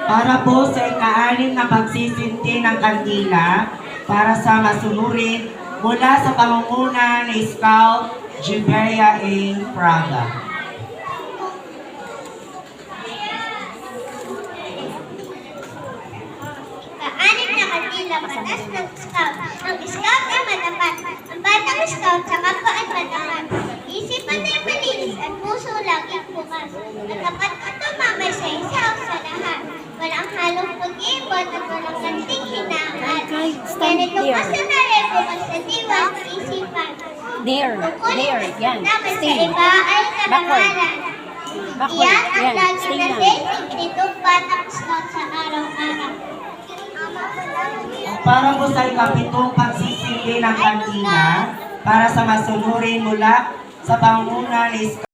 Para po sa ika-6 na pagsisindi ng kandila para sa masunurin mula sa pangunguna ni Scout Giberia A. Fraga. Ika-6 na kandila, batas ng scout. Ang scout ay matapat. Ang batang scout sa kapwa ay matapat. Isipan ay malinis at puso laging bukas. Matapat at tumamay sa isa o sa lahat. Walang halong pag-ibon at walang ganting hinangan. Ganito kasi na rin bukas sa diwa at isipan. There, yan, Naman sa stay. iba ay karangalan. Backward, Iyan ang yan, lagi stay na lang. basic nitong batang scout sa araw-araw. Para po sa ika-7 pagsisindi ng kandila para sa masunurin mula sa pangunguna ni Scout